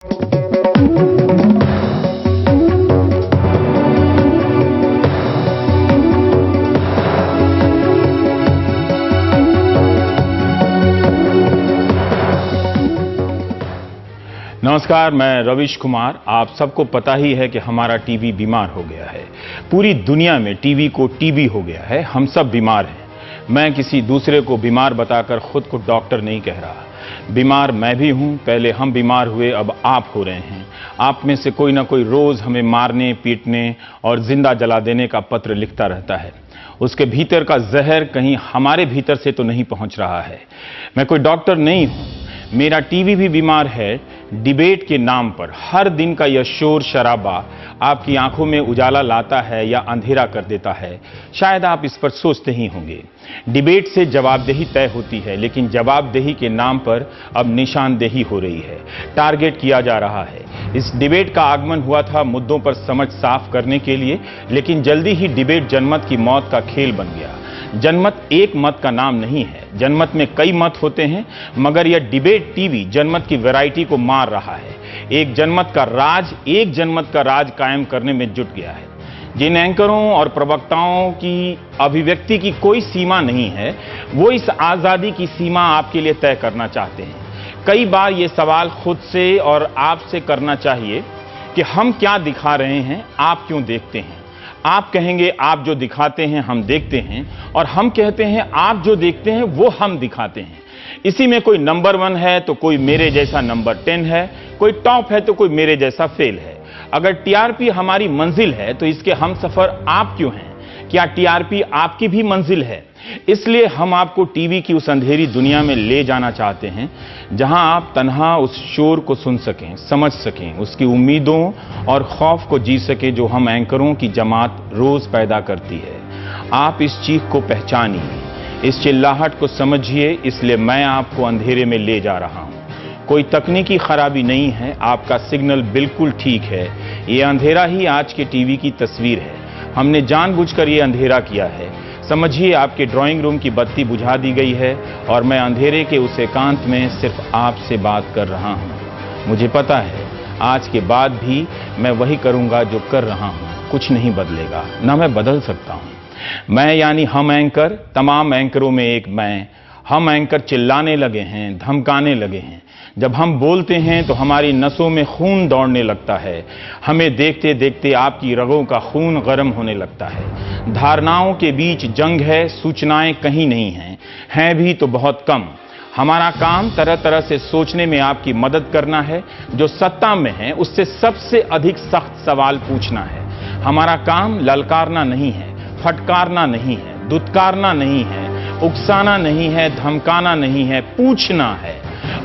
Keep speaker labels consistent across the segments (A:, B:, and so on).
A: नमस्कार, मैं रविश कुमार। आप सबको पता ही है कि हमारा टीबी बीमार हो गया है। पूरी दुनिया में टीबी को टीबी हो गया है। हम सब बीमार हैं। मैं किसी दूसरे को बीमार बताकर खुद को डॉक्टर नहीं कह रहा। बीमार मैं भी हूं। पहले हम बीमार हुए, अब आप हो रहे हैं। आप में से कोई ना कोई रोज हमें मारने, पीटने और जिंदा जला देने का पत्र लिखता रहता है। उसके भीतर का जहर कहीं हमारे भीतर से तो नहीं पहुंच रहा है। मैं कोई डॉक्टर नहीं हूं। मेरा टीबी भी बीमार है। डिबेट के नाम पर हर दिन का यह शोर शराबा आपकी आंखों में उजाला लाता है या अंधेरा कर देता है। शायद आप इस पर सोचते ही होंगे। डिबेट से जवाबदेही तय होती है, लेकिन जवाबदेही के नाम पर अब निशानदेही हो रही है, टारगेट किया जा रहा है। इस डिबेट का आगमन हुआ था मुद्दों पर समझ साफ करने के लिए, लेकिन जल्दी ही डिबेट जनमत की मौत का खेल बन गया। जनमत एक मत का नाम नहीं है। जनमत में कई मत होते हैं, मगर यह डिबेट टीवी जनमत की वैरायटी को मार रहा है। एक जनमत का राज कायम करने में जुट गया है। जिन एंकरों और प्रवक्ताओं की अभिव्यक्ति की कोई सीमा नहीं है, वो इस आजादी की सीमा आपके लिए तय करना चाहते हैं। कई बार ये सवाल खुद से और आपसे करना चाहिए कि हम क्या दिखा रहे हैं, आप क्यों देखते हैं। आप कहेंगे आप जो दिखाते हैं हम देखते हैं, और हम कहते हैं आप जो देखते हैं वो हम दिखाते हैं। इसी में कोई नंबर 1 है तो कोई मेरे जैसा नंबर 10 है, कोई टॉप है तो कोई मेरे जैसा फेल है। अगर टीआरपी हमारी मंजिल है तो इसके हम सफर आप क्यों हैं? क्या टीआरपी आपकी भी मंजिल है? इसलिए हम आपको टीवी की उस अंधेरी दुनिया में ले जाना चाहते हैं, जहां आप तन्हा उस शोर को सुन सकें, समझ सकें, उसकी उम्मीदों और खौफ को जी सकें जो हम एंकरों की जमात रोज पैदा करती है। आप इस चीख को पहचानिए, इस चिल्लाहट को समझिए। इसलिए मैं आपको अंधेरे में ले जा रहा हूं। कोई तकनीकी खराबी नहीं है, आपका सिग्नल बिल्कुल ठीक है। ये अंधेरा ही आज के टीवी की तस्वीर है। हमने जानबूझकर ये अंधेरा किया है। समझिए, आपके ड्राइंग रूम की बत्ती बुझा दी गई है और मैं अंधेरे के उस एकांत में सिर्फ आपसे बात कर रहा हूं। मुझे पता है आज के बाद भी मैं वही करूंगा जो कर रहा हूं। कुछ नहीं बदलेगा, ना मैं बदल सकता हूं। मैं यानी हम एंकर, तमाम एंकरों में एक मैं। हम एंकर चिल्लाने लगे हैं, धमकाने लगे हैं। जब हम बोलते हैं तो हमारी नसों में खून दौड़ने लगता है। हमें देखते देखते आपकी रगों का खून गर्म होने लगता है। धारणाओं के बीच जंग है, सूचनाएं कहीं नहीं हैं भी तो बहुत कम। हमारा काम तरह तरह से सोचने में आपकी मदद करना है। जो सत्ता में है उससे सबसे अधिक सख्त सवाल पूछना है। हमारा काम ललकारना नहीं है, फटकारना नहीं है, दुत्कारना नहीं है, उकसाना नहीं है, धमकाना नहीं है, पूछना है।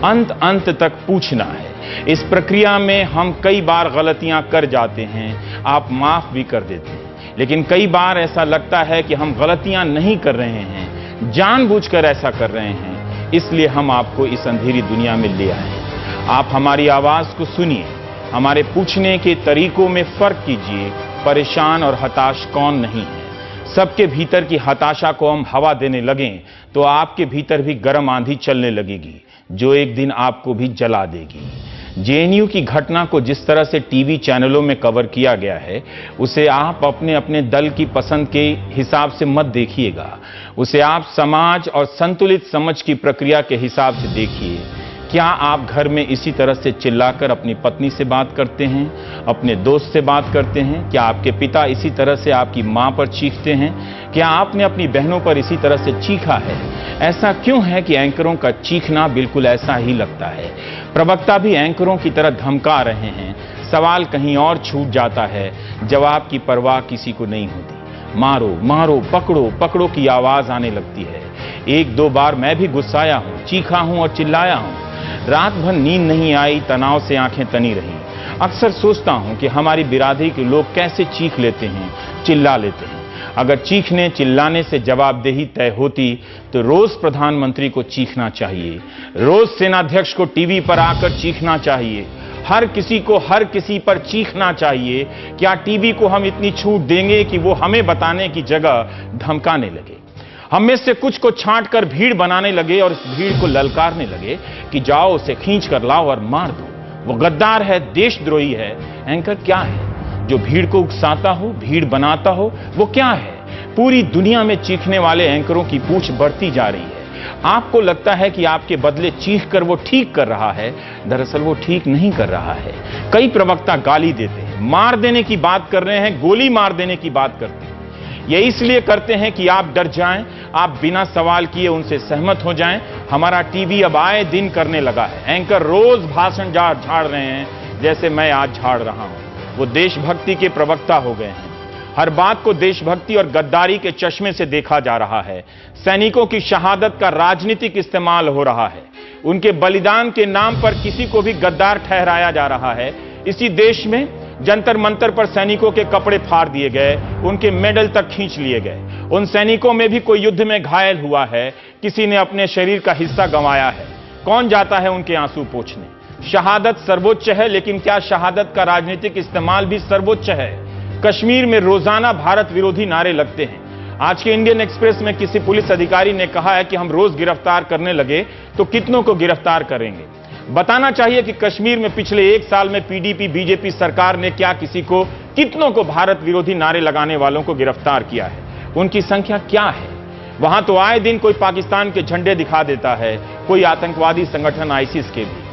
A: अंत तक पूछना है। इस प्रक्रिया में हम कई बार गलतियां कर जाते हैं, आप माफ भी कर देते हैं। लेकिन कई बार ऐसा लगता है कि हम गलतियां नहीं कर रहे हैं, जानबूझकर ऐसा कर रहे हैं। इसलिए हम आपको इस अंधेरी दुनिया में ले आए। आप हमारी आवाज को सुनिए, हमारे पूछने के तरीकों में फर्क कीजिए। परेशान और हताश कौन नहीं है? सबके भीतर की हताशा को हम हवा देने लगें तो आपके भीतर भी गर्म आंधी चलने लगेगी, जो एक दिन आपको भी जला देगी। जेएनयू की घटना को जिस तरह से टीवी चैनलों में कवर किया गया है, उसे आप अपने अपने दल की पसंद के हिसाब से मत देखिएगा। उसे आप समाज और संतुलित समझ की प्रक्रिया के हिसाब से देखिए। क्या आप घर में इसी तरह से चिल्लाकर अपनी पत्नी से बात करते हैं, अपने दोस्त से बात करते हैं? क्या आपके पिता इसी तरह से आपकी मां पर चीखते हैं? क्या आपने अपनी बहनों पर इसी तरह से चीखा है? ऐसा क्यों है कि एंकरों का चीखना बिल्कुल ऐसा ही लगता है? प्रवक्ता भी एंकरों की तरह धमका रहे हैं। सवाल कहीं और छूट जाता है, जवाब की परवाह किसी को नहीं होती। मारो मारो, पकड़ो पकड़ो की आवाज आने लगती है। 1-2 बार मैं भी गुस्साया हूं, चीखा हूं और चिल्लाया हूं। रात भर नींद नहीं आई, तनाव से आंखें तनी रहीं। अक्सर सोचता हूं कि हमारी बिरादरी के लोग कैसे चीख लेते हैं, चिल्ला लेते हैं। अगर चीखने चिल्लाने से जवाबदेही तय होती तो रोज प्रधानमंत्री को चीखना चाहिए, रोज सेनाध्यक्ष को टीवी पर आकर चीखना चाहिए, हर किसी को हर किसी पर चीखना चाहिए। क्या टीवी को हम इतनी छूट देंगे कि वो हमें बताने की जगह धमकाने लगे? हम में से कुछ को छांट कर भीड़ बनाने लगे और इस भीड़ को ललकारने लगे कि जाओ उसे खींच कर लाओ और मार दो। वो गद्दार है, देशद्रोही है। एंकर क्या है? जो भीड़ को उकसाता हो, भीड़ बनाता हो, वो क्या है? पूरी दुनिया में चीखने वाले एंकरों की पूछ बढ़ती जा रही है। आपको लगता है कि आपके बदले चीख कर वो ठीक कर रहा है, दरअसल वो ठीक नहीं कर रहा है। कई प्रवक्ता गाली देते हैं, मार देने की बात कर रहे हैं, गोली मार देने की बात करते हैं। ये इसलिए करते हैं कि आप डर जाएं, आप बिना सवाल किए उनसे सहमत हो जाएं। हमारा टीवी अब आए दिन करने लगा है। एंकर रोज भाषण झाड़ रहे हैं, जैसे मैं आज झाड़ रहा हूं। वो देशभक्ति के प्रवक्ता हो गए हैं। हर बात को देशभक्ति और गद्दारी के चश्मे से देखा जा रहा है। सैनिकों की शहादत का राजनीतिक इस्तेमाल हो रहा है। उनके बलिदान के नाम पर किसी को भी गद्दार ठहराया जा रहा है। इसी देश में जंतर मंतर पर सैनिकों के कपड़े फाड़ दिए गए, उनके मेडल तक खींच लिए गए। उन सैनिकों में भी कोई युद्ध में घायल हुआ है, किसी ने अपने शरीर का हिस्सा गंवाया है। कौन जाता है उनके आंसू पोंछने? शहादत सर्वोच्च है, लेकिन क्या शहादत का राजनीतिक इस्तेमाल भी सर्वोच्च है? कश्मीर में रोजाना भारत विरोधी नारे लगते हैं। आज के इंडियन एक्सप्रेस में किसी पुलिस अधिकारी ने कहा है कि हम रोज गिरफ्तार करने लगे तो कितनों को गिरफ्तार करेंगे। बताना चाहिए कि कश्मीर में पिछले 1 साल में पीडीपी बीजेपी सरकार ने क्या कितनों को भारत विरोधी नारे लगाने वालों को गिरफ्तार किया है? उनकी संख्या क्या है? वहां तो आए दिन कोई पाकिस्तान के झंडे दिखा देता है, कोई आतंकवादी संगठन आईसिस के भी।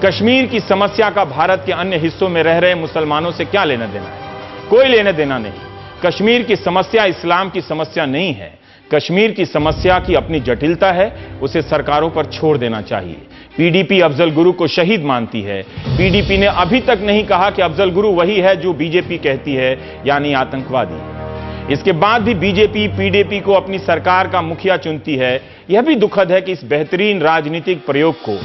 A: कश्मीर की समस्या का भारत के अन्य हिस्सों में रह रहे मुसलमानों से क्या लेना देना है? कोई लेना देना नहीं। कश्मीर की समस्या इस्लाम की समस्या नहीं है। कश्मीर की समस्या की अपनी जटिलता है, उसे सरकारों पर छोड़ देना चाहिए। पीडीपी अफजल गुरु को शहीद मानती है। पीडीपी ने अभी तक नहीं कहा कि अफजल गुरु वही है जो बीजेपी कहती है, यानी आतंकवादी। इसके बाद भी बीजेपी पीडीपी को अपनी सरकार का मुखिया चुनती है। यह भी दुखद है कि इस बेहतरीन राजनीतिक प्रयोग को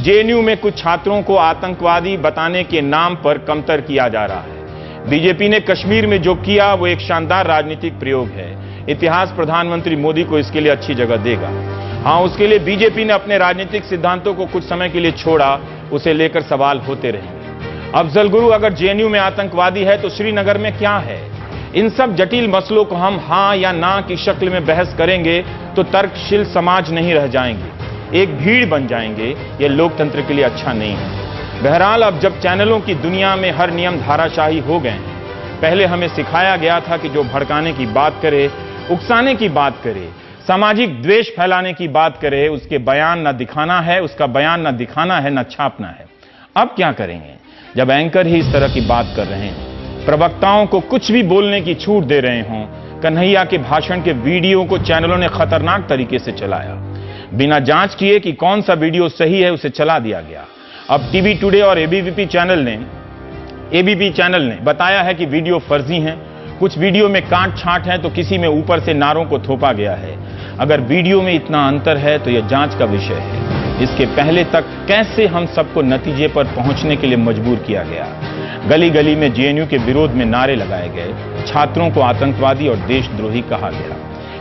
A: जेएनयू में कुछ छात्रों को आतंकवादी बताने के नाम पर कमतर किया जा रहा है। बीजेपी ने कश्मीर में जो किया वो एक शानदार राजनीतिक प्रयोग है। इतिहास प्रधानमंत्री मोदी को इसके लिए अच्छी जगह देगा। हां, उसके लिए बीजेपी ने अपने राजनीतिक सिद्धांतों को कुछ समय के लिए छोड़ा, उसे लेकर सवाल होते रहेंगे। अफजल गुरु अगर जेएनयू में आतंकवादी है तो श्रीनगर में क्या है? इन सब जटिल मसलों को हम हां या ना की शक्ल में बहस करेंगे तो तर्कशील समाज नहीं रह जाएंगे, एक भीड़ बन जाएंगे। यह लोकतंत्र के लिए अच्छा नहीं है। बहरहाल, अब जब चैनलों की दुनिया में हर नियम धाराशाही हो गए हैं, पहले हमें सिखाया गया था कि जो भड़काने की बात करे, उकसाने की बात करे, सामाजिक द्वेष फैलाने की बात करे, उसके बयान न दिखाना है, उसका बयान न दिखाना है, न छापना है। अब क्या करेंगे जब एंकर ही इस तरह की बात कर रहे हैं, प्रवक्ताओं को कुछ भी बोलने की छूट दे रहे हों? कन्हैया के भाषण के वीडियो को चैनलों ने खतरनाक तरीके से चलाया। बिना जांच किए कि कौन सा वीडियो सही है, उसे चला दिया गया। अब टीवी टुडे और एबीपी चैनल ने बताया है कि वीडियो फर्जी हैं। कुछ वीडियो में काट छांट है तो किसी में ऊपर से नारों को थोपा गया है। अगर वीडियो में इतना अंतर है तो यह जांच का विषय है। इसके पहले तक कैसे हम सबको नतीजे पर पहुंचने के लिए मजबूर किया गया? गली गली में जेएनयू के विरोध में नारे लगाए गए, छात्रों को आतंकवादी और देशद्रोही कहा गया।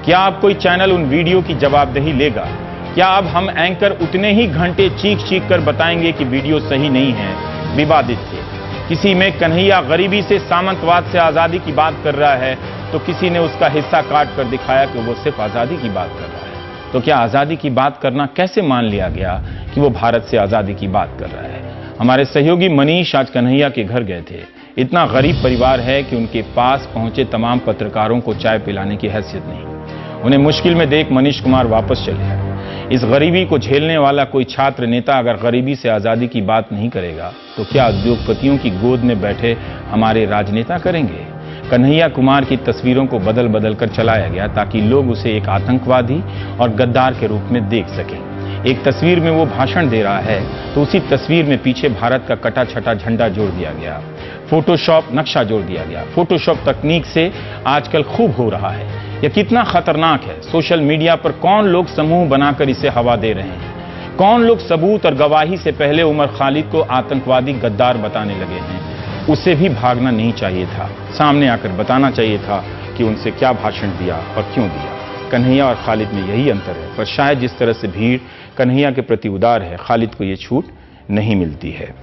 A: क्या अब कोई चैनल उन वीडियो की जवाबदेही लेगा? क्या अब हम एंकर उतने ही घंटे चीख कर बताएंगे कि वीडियो सही नहीं है, विवादित थे? किसी में कन्हैया गरीबी से सामंतवाद से आजादी की बात कर रहा है तो किसी ने उसका हिस्सा काट कर दिखाया कि वो सिर्फ आजादी की बात कर रहा है। तो क्या आजादी की बात करना कैसे मान लिया गया कि वो भारत से आजादी की बात कर रहा है? हमारे सहयोगी मनीष आज कन्हैया के घर गए थे। इतना गरीब परिवार है कि उनके पास पहुंचे तमाम पत्रकारों को चाय पिलाने की हैसियत नहीं। उन्हें मुश्किल में देख मनीष कुमार वापस चले आए। इस गरीबी को झेलने वाला कोई छात्र नेता अगर गरीबी से आजादी की बात नहीं करेगा तो क्या उद्योगपतियों की गोद में बैठे हमारे राजनेता करेंगे? कन्हैया कुमार की तस्वीरों को बदल बदल कर चलाया गया ताकि लोग उसे एक आतंकवादी और गद्दार के रूप में देख सकें। एक तस्वीर में वो भाषण दे रहा है तो उसी तस्वीर में पीछे भारत का कटा छटा झंडा जोड़ दिया गया, फोटोशॉप नक्शा जोड़ दिया गया। फोटोशॉप तकनीक से आजकल खूब हो रहा है। यह कितना खतरनाक है। सोशल मीडिया पर कौन लोग समूह बनाकर इसे हवा दे रहे हैं? कौन लोग सबूत और गवाही से पहले उमर खालिद को आतंकवादी गद्दार बताने लगे हैं? उसे भी भागना नहीं चाहिए था, सामने आकर बताना चाहिए था कि उनसे क्या भाषण दिया और क्यों दिया। कन्हैया और खालिद में यही अंतर है, पर शायद जिस तरह से भीड़ कन्हैया के प्रति उदार है, खालिद को यह छूट नहीं मिलती है।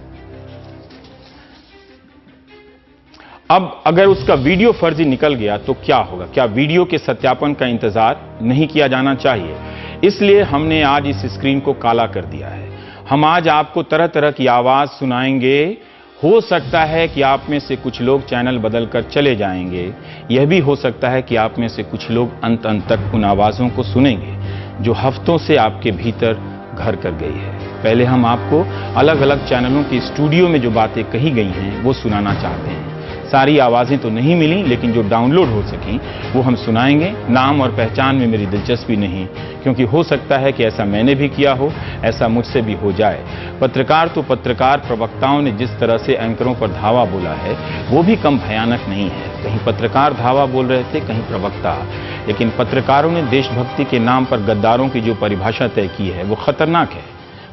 A: अब अगर उसका वीडियो फर्जी निकल गया तो क्या होगा? क्या वीडियो के सत्यापन का इंतजार नहीं किया जाना चाहिए? इसलिए हमने आज इस स्क्रीन को काला कर दिया है हम आज आपको तरह तरह की आवाज सुनाएंगे। हो सकता है कि आप में से कुछ लोग चैनल बदलकर चले जाएंगे। यह भी हो सकता है कि आप में से कुछ लोग अंत तक उन आवाजों को सुनेंगे जो हफ्तों से आपके भीतर घर कर गई है। पहले हम आपको अलग अलग चैनलों की स्टूडियो में जो बातें कही गई हैं वो सुनाना चाहते हैं। सारी आवाजें तो नहीं मिली, लेकिन जो डाउनलोड हो सकी वो हम सुनाएंगे। नाम और पहचान में मेरी दिलचस्पी नहीं, क्योंकि हो सकता है कि ऐसा मैंने भी किया हो, ऐसा मुझसे भी हो जाए। पत्रकार तो पत्रकार, प्रवक्ताओं ने जिस तरह से एंकरों पर धावा बोला है वो भी कम भयानक नहीं है। कहीं पत्रकार धावा बोल रहे थे, कहीं प्रवक्ता, लेकिन पत्रकारों ने देशभक्ति के नाम पर गद्दारों की जो परिभाषा तय की है वो खतरनाक है।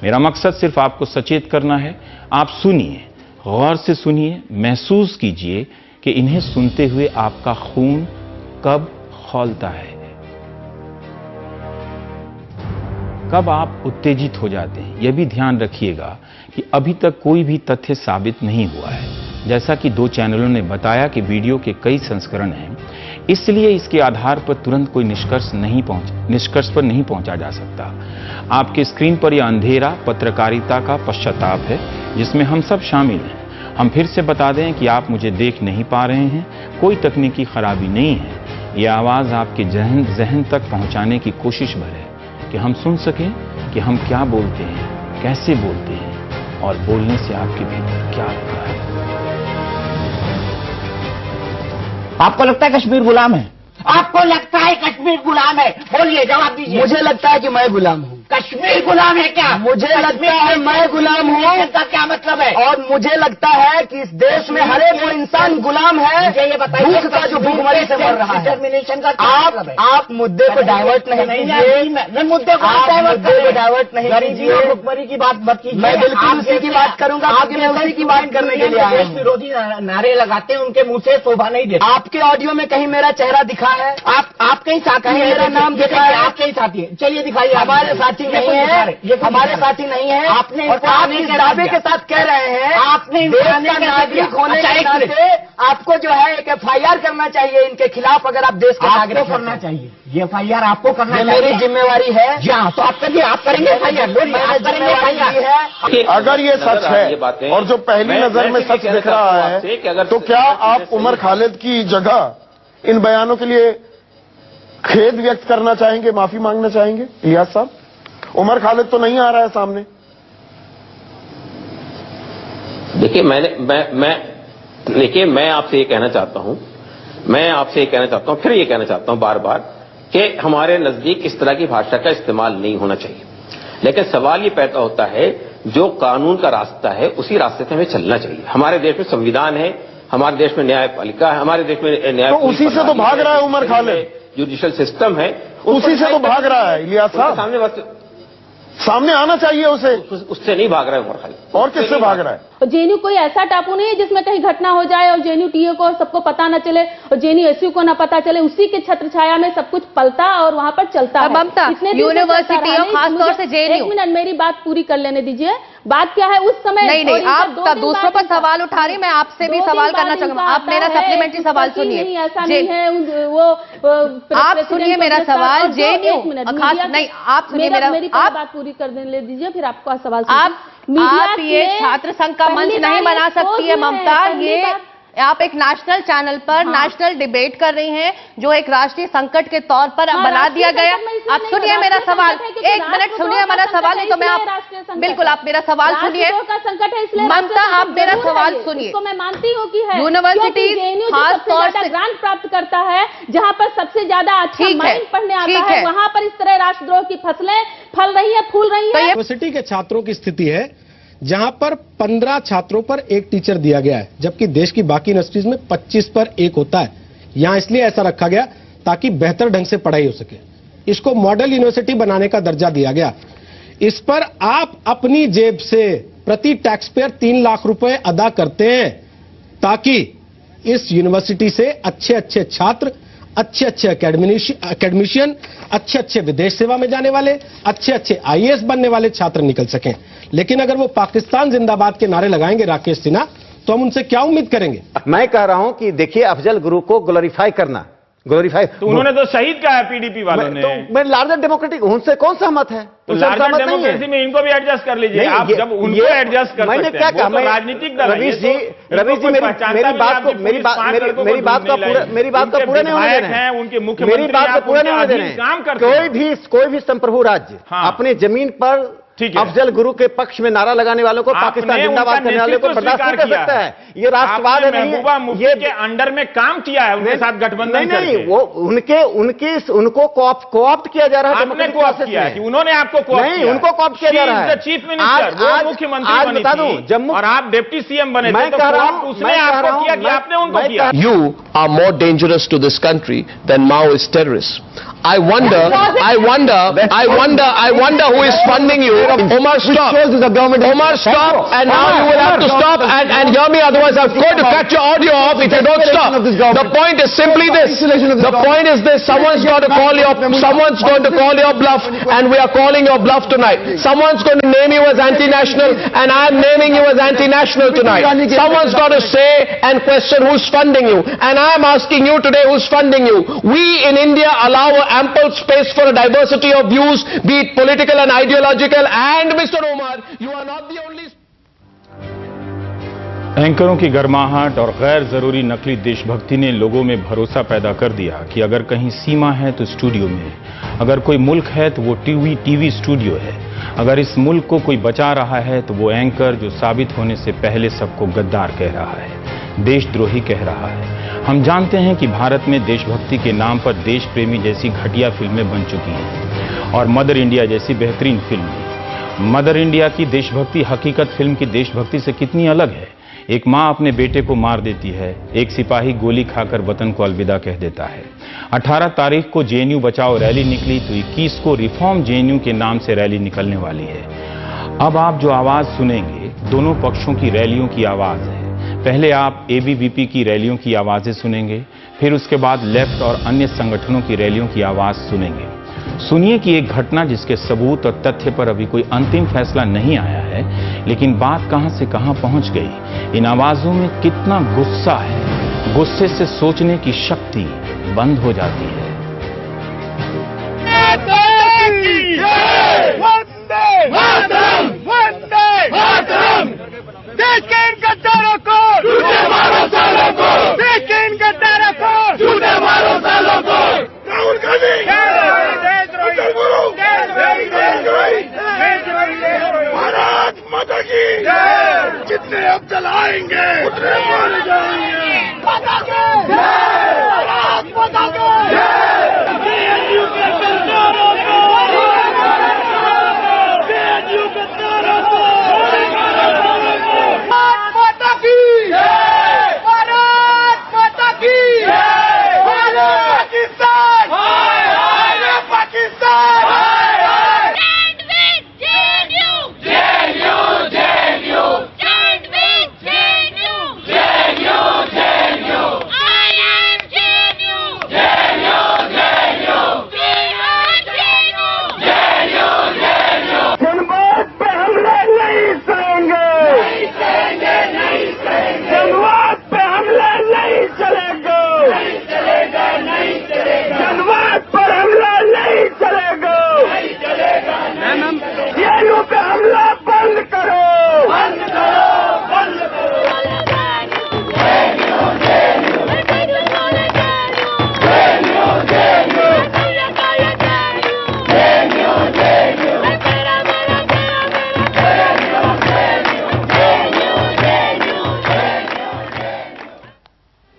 A: मेरा मकसद सिर्फ आपको सचेत करना है। आप सुनिए, गौर से सुनिए, महसूस कीजिए कि इन्हें सुनते हुए आपका खून कब खौलता है, कब आप उत्तेजित हो जाते हैं। यह भी ध्यान रखिएगा कि अभी तक कोई भी तथ्य साबित नहीं हुआ है। जैसा कि 2 चैनलों ने बताया कि वीडियो के कई संस्करण हैं, इसलिए इसके आधार पर तुरंत कोई निष्कर्ष पर नहीं पहुंचा जा सकता। आपके स्क्रीन पर यह अंधेरा पत्रकारिता का पश्चाताप है जिसमें हम सब शामिल हैं। हम फिर से बता दें कि आप मुझे देख नहीं पा रहे हैं, कोई तकनीकी खराबी नहीं है। यह आवाज आपके जहन तक पहुंचाने की कोशिश भर है कि हम सुन सकें कि हम क्या बोलते हैं, कैसे बोलते हैं और बोलने से आपके भीतर क्या होता है।
B: आपको लगता है कश्मीर गुलाम है? आपको लगता है कश्मीर गुलाम है? बोलिए, जवाब दीजिए।
C: मुझे लगता है कि मैं गुलाम हूँ।
B: कश्मीर गुलाम है क्या?
C: मुझे लगता है मैं गुलाम हूँ।
B: इसका क्या मतलब है?
C: और मुझे लगता है कि इस देश में हर एक वो इंसान गुलाम है
B: मुझे ये बताइए,
C: भूख का जो भूखमरी से मर रहा है।
B: डिटर्मिनेशन का क्या मतलब है?
C: आप मुद्दे को डाइवर्ट नहीं कीजिए।
B: मुद्दे को
C: डाइवर्ट नहीं कीजिए।
B: भूखमरी की बात मत कीजिए।
C: मैं बिल्कुल उसी की बात करूंगा, क्योंकि मैं उसी की बात करने के लिए आया हूँ।
B: विरोधी नारे लगाते हैं, उनके मुंह से शोभा नहीं देता।
C: आपके ऑडियो में कहीं मेरा चेहरा दिखा है?
B: आपके ही साथी
C: कहीं मेरा नाम दिखा है?
B: आपके ही साथी है। चलिए दिखाइए।
C: हमारे साथी नहीं है, हमारे साथी नहीं है।
B: आपने
C: और आप इस दावे के साथ कह रहे हैं
B: आपने
C: देश का नागरिक होने के नाते आपको जो है एक FIR करना चाहिए इनके खिलाफ। अगर आप देश के नागरिक
B: करना चाहिए, ये FIR आपको करना
C: ये
B: चाहिए।
C: मेरी जिम्मेवारी है।
B: जी हाँ, तो आप करिए, आप करेंगे FIR। बोलिए, आप करेंगे FIR।
D: अगर ये सच है और जो पहली नजर में सच दिख रहा है, तो क्या आप उमर खालिद की जगह इन बयानों के लिए खेद व्यक्त करना चाहेंगे, माफी मांगना चाहेंगे? इलियास साहब, उमर खालिद तो नहीं आ रहा है सामने।
E: देखिए, मैं आपसे ये कहना चाहता हूं, फिर ये कहना चाहता हूं बार बार कि हमारे नजदीक इस तरह की भाषा का इस्तेमाल नहीं होना चाहिए। लेकिन सवाल ये पैदा होता है, जो कानून का रास्ता है उसी रास्ते से हमें चलना चाहिए। हमारे देश में संविधान है, हमारे देश में न्यायपालिका है, हमारे देश में न्याय,
D: तो उसी से तो भाग रहा है उमर खालिद।
E: जुडिशियल सिस्टम है,
D: उसी से तो भाग रहा है इलियास साहब। सामने आना चाहिए उसे।
E: उससे नहीं भाग रहा है उमर खालिद।
D: और किससे भाग रहा है?
F: जेएनयू कोई ऐसा टापू नहीं है जिसमें कहीं घटना हो जाए और जेएनयू टीए को सबको पता न चले और जेएनयू एसयू को न पता चले। उसी के छत्र छाया में सब कुछ पलता और वहां पर चलता है।
G: ममता, यूनिवर्सिटी और खासतौर से जेएनयू।
F: एक मिनट, मेरी बात पूरी कर लेने दीजिए। बात क्या है उस समय?
G: नहीं, आप दूसरों पर सवाल उठा रही, मैं आपसे भी सवाल करना चाहूंगा। आप मेरा सप्लीमेंट्री सवाल सुनिए।
F: ऐसा नहीं है, वो
G: आप सुनिए मेरा सवाल। जेएनयू नहीं, आप सुनिए
F: मेरी बात पूरी कर देने दीजिए, फिर आपका सवाल।
G: आप ये छात्र संघ का मंच नहीं बना सकती है ममता। ये आप एक नेशनल चैनल पर नेशनल डिबेट कर रही हैं, जो एक राष्ट्रीय संकट के तौर पर बना दिया गया। आप सुनिए मेरा सवाल, एक मिनट सुनिए मेरा सवाल, नहीं तो मैं आप बिल्कुल आप मेरा सवाल सुनिए ममता, आप मेरा सवाल सुनिए।
F: मैं मानती हूँ कि
G: यूनिवर्सिटी खास तौर से
F: ग्रांट प्राप्त करता है, जहाँ पर सबसे ज्यादा अच्छा माइंड पढ़ने आता है, वहाँ पर इस तरह राष्ट्रद्रोह की फसलें फल रही है, फूल रही है।
H: यूनिवर्सिटी के छात्रों की स्थिति है जहां पर 15 छात्रों पर 1 टीचर दिया गया है, जबकि देश की बाकी यूनिवर्सिटीज में 25 पर 1 होता है। यहां इसलिए ऐसा रखा गया ताकि बेहतर ढंग से पढ़ाई हो सके। इसको मॉडल यूनिवर्सिटी बनाने का दर्जा दिया गया। इस पर आप अपनी जेब से प्रति टैक्स पेयर 3 लाख रुपए अदा करते हैं ताकि इस यूनिवर्सिटी से अच्छे अच्छे छात्र, अच्छे अच्छे एकेडमिशियन, अच्छे अच्छे विदेश सेवा में जाने वाले, अच्छे अच्छे IAS बनने वाले छात्र निकल सकें। लेकिन अगर वो पाकिस्तान जिंदाबाद के नारे लगाएंगे राकेश सिन्हा, तो हम उनसे क्या उम्मीद करेंगे?
I: मैं कह रहा हूं कि देखिए, अफजल गुरु को ग्लोरीफाई करना ग्लोरीफाई।
A: तो उन्होंने तो शहीद कहा है पीडीपी वालों ने।
I: तो मैं लार्जर डेमोक्रेटिक उनसे कौन सहमत है?
A: तो लार्जर डेमोक्रेसी में इनको भी एडजस्ट कर लीजिए। आप जब उनको एडजस्ट कर
I: मैंने
A: सकते
I: क्या
A: हैं,
I: कहा?
A: वो तो राजनीतिक दल है।
I: रवीश जी मेरी बात का पूरा नहीं होने देना है।
A: उनके मुख्यमंत्री
I: मेरी बात का पूरा नहीं होने देना है।
A: काम करते
I: कोई भी संप्रभु राज्य अपने जमीन पर अफजल गुरु के पक्ष में नारा लगाने वालों को, पाकिस्तान जिंदाबाद करने वालों को बर्दाश्त नहीं कर सकता है। ये राष्ट्रवाद है नहीं।
A: महबूबा मुफ्ती के अंडर में काम किया है, उनके साथ गठबंधन करके।
I: नहीं, वो उनको कोऑप्ट किया जा रहा है।
A: आपने कोऑप्ट किया है कि उन्होंने आपको कोऑप्ट किया?
I: नहीं, उनको कोऑप्ट किया जा रहा है।
A: चीफ मिनिस्टर, वो मुख्यमंत्री
I: आज बता दूं, जम्मू
A: और आप डिप्टी सीएम बने थे,
I: मैं कह रहा हूं,
A: उसने आपको किया कि आपने उनको किया?
J: You are more dangerous to this country than Maoist terrorists. I wonder who is funding you. Omar, stop. Omar, stop. And now you will have to stop and hear me. Otherwise, I'm going to cut your audio off if you don't stop. The point is simply this. The point is this. Someone's going to call your bluff, and we are calling your bluff tonight. Someone's going to name you as anti-national, and I'm naming you as anti-national tonight. Someone's got to say and question who's funding you, and I'm asking you today who's funding you. We in India allow ample space for a diversity of views, be it political and ideological, and Mr. Omar, you are not the only...
A: एंकरों की गर्माहट और गैर जरूरी नकली देशभक्ति ने लोगों में भरोसा पैदा कर दिया कि अगर कहीं सीमा है तो स्टूडियो में, अगर कोई मुल्क है तो वो टीवी स्टूडियो है, अगर इस मुल्क को कोई बचा रहा है तो वो एंकर जो साबित होने से पहले सबको गद्दार कह रहा है, देशद्रोही कह रहा है। हम जानते हैं कि भारत में देशभक्ति के नाम पर देश प्रेमी जैसी घटिया फिल्में बन चुकी हैं और मदर इंडिया जैसी बेहतरीन फिल्म। मदर इंडिया की देशभक्ति हकीकत फिल्म की देशभक्ति से कितनी अलग है। एक मां अपने बेटे को मार देती है, एक सिपाही गोली खाकर वतन को अलविदा कह देता है। 18 तारीख को जेएनयू बचाओ रैली निकली तो 21 को रिफॉर्म जेएनयू के नाम से रैली निकलने वाली है। अब आप जो आवाज सुनेंगे दोनों पक्षों की रैलियों की आवाज है। पहले आप एबीवीपी की रैलियों की आवाजें सुनेंगे, फिर उसके बाद लेफ्ट और अन्य संगठनों की रैलियों की आवाज सुनेंगे। सुनिए कि एक घटना जिसके सबूत और तथ्य पर अभी कोई अंतिम फैसला नहीं आया है, लेकिन बात कहां से कहां पहुंच गई। इन आवाजों में कितना गुस्सा है। गुस्से से सोचने की शक्ति बंद हो जाती है।
K: देश के इन गद्दारों को झूठे मारो सालों को, देश के इन गद्दारों को झूठे मारो सालों को। राहुल गांधी भारत माता की जितने अब जलाएंगे उतने मारे जाएंगे। माता की भारत माता की जेएनयू के गद्दारों को, जेएनयू के गद्दारों को। भारत माता की पाकिस्तान, पाकिस्तान।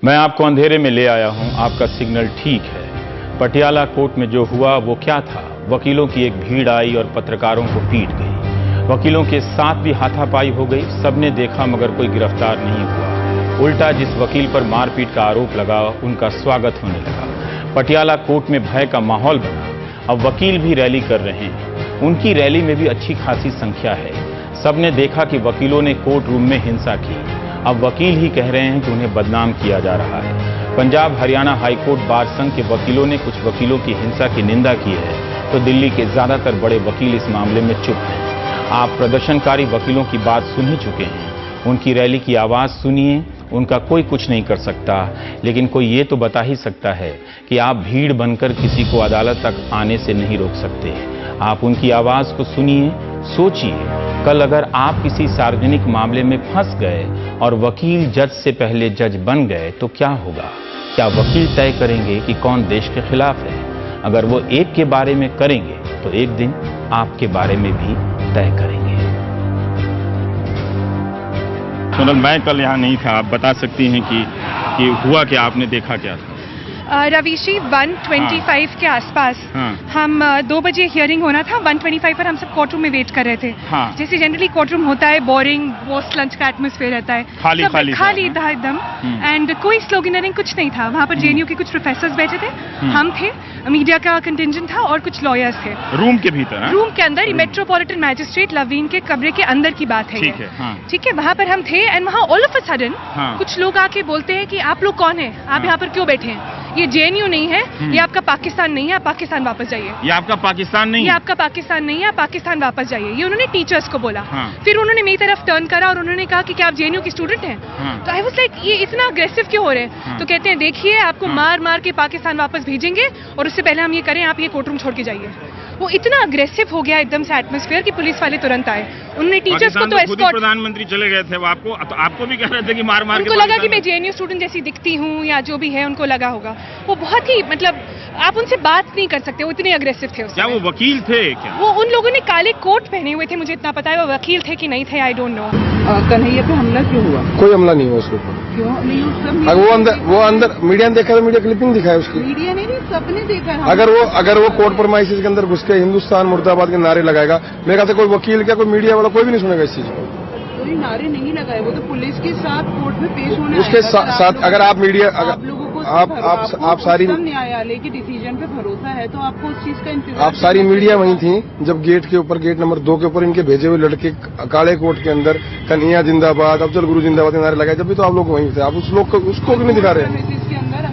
A: मैं आपको अंधेरे में ले आया हूं, आपका सिग्नल ठीक है। पटियाला कोर्ट में जो हुआ वो क्या था? वकीलों की एक भीड़ आई और पत्रकारों को पीट गई। वकीलों के साथ भी हाथापाई हो गई। सबने देखा मगर कोई गिरफ्तार नहीं हुआ। उल्टा जिस वकील पर मारपीट का आरोप लगा उनका स्वागत होने लगा। पटियाला कोर्ट में भय का माहौल बना। अब वकील भी रैली कर रहे हैं। उनकी रैली में भी अच्छी खासी संख्या है। सबने देखा कि वकीलों ने कोर्ट रूम में हिंसा की। अब वकील ही कह रहे हैं कि उन्हें बदनाम किया जा रहा है। पंजाब हरियाणा हाईकोर्ट बार संघ के वकीलों ने कुछ वकीलों की हिंसा की निंदा की है, तो दिल्ली के ज्यादातर बड़े वकील इस मामले में चुप हैं। आप प्रदर्शनकारी वकीलों की बात सुन ही चुके हैं। उनकी रैली की आवाज सुनिए उनका कोई कुछ नहीं कर सकता, लेकिन कोई ये तो बता ही सकता है कि आप भीड़ बनकर किसी को अदालत तक आने से नहीं रोक सकते। आप उनकी आवाज को सुनिए, सोचिए। कल अगर आप किसी सार्वजनिक मामले में फंस गए और वकील जज से पहले जज बन गए तो क्या होगा? क्या वकील तय करेंगे कि कौन देश के खिलाफ है? अगर वो एक के बारे में करेंगे तो एक दिन आपके बारे में भी तय करेंगे। सोनल, मैं कल यहाँ नहीं था, आप बता सकती हैं कि हुआ क्या, आपने देखा क्या था?
L: रवीशी 125 के आसपास हम 2 बजे हियरिंग होना था, 125 पर हम सब कोर्ट रूम में वेट कर रहे थे। जैसे जनरली कोर्ट रूम होता है, बोरिंग पोस्ट लंच का एटमॉस्फेयर रहता है, खाली था एकदम, एंड कोई स्लोगनरिंग कुछ नहीं था। वहाँ पर जेएनयू के कुछ प्रोफेसर्स बैठे थे, हम थे, मीडिया का कंटिंजेंट था और कुछ लॉयर्स थे।
A: रूम के भीतर?
L: रूम के अंदर, मेट्रोपॉलिटन मैजिस्ट्रेट लवीन के कमरे के अंदर की बात है। ठीक है, वहाँ पर हम थे एंड वहाँ ऑल ऑफ अ सडन कुछ लोग आके बोलते हैं कि आप लोग कौन है, आप यहाँ पर क्यों बैठे हैं? ये जेएनयू नहीं है, ये आपका पाकिस्तान नहीं है, आप पाकिस्तान वापस जाइए।
A: ये आपका पाकिस्तान नहीं है?
L: ये आपका पाकिस्तान नहीं है, आप पाकिस्तान वापस जाइए। ये उन्होंने टीचर्स को बोला। फिर उन्होंने मेरी तरफ टर्न करा और उन्होंने कहा कि क्या आप जेएनयू के स्टूडेंट हैं? तो आई वाज लाइक, ये इतना अग्रेसिव क्यों हो रहे हैं? तो कहते हैं देखिए, आपको मार मार के पाकिस्तान वापस भेजेंगे और उससे पहले हम ये करें, आप ये कोर्ट रूम छोड़ के जाइए। वो इतना अग्रेसिव हो गया एकदम से एटमॉस्फेयर कि पुलिस वाले तुरंत आए। उन्होंने टीचर्स को तो एस्कॉर्ट,
A: प्रधानमंत्री चले गए थे, वो आपको भी कह रहे थे कि मार मार के
L: उनको लगा कि मैं जेएनयू स्टूडेंट जैसी दिखती हूँ या जो भी है, उनको लगा होगा। वो बहुत ही, मतलब आप उनसे बात नहीं कर सकते, वो इतने अग्रेसिव थे।
A: क्या वो वकील थे क्या?
L: वो उन लोगों ने काले कोट पहने हुए थे, मुझे इतना पता है। वो वकील थे कि नहीं थे, आई डोंट नो।
M: कन्हैया पे हमला क्यों हुआ?
H: कोई हमला नहीं हुआ उसके ऊपर।
M: क्यों नहीं?
H: वो अंदर मीडिया ने देखा, तो मीडिया क्लिपिंग दिखाया उसकी।
M: मीडिया नहीं, सबने देखा।
H: अगर वो कोर्ट परमाइसिस के अंदर घुस के हिंदुस्तान मुर्दाबाद के नारे लगाएगा, मेरे ख्याल से कोई वकील क्या, कोई मीडिया वाला कोई भी नहीं सुनेगा इस चीज को।
M: कोई नारे नहीं लगाए, वो तो पुलिस के साथ कोर्ट में पेश होने
H: उसके साथ अगर आप मीडिया,
M: आप लोगों को
H: आप सारी
M: न्यायालय के डिसीजन पे भरोसा है तो आपको उस चीज का इंतजार।
H: आप सारी मीडिया वहीं थी जब गेट के ऊपर, गेट नंबर 2 के ऊपर इनके भेजे हुए लड़के काले कोट के अंदर कन्हैया जिंदाबाद, अफजल गुरु जिंदाबाद नारे लगाए, जब भी तो आप लोग वहीं थे। आप उसको भी नहीं दिखा रहे।
M: इसके अंदर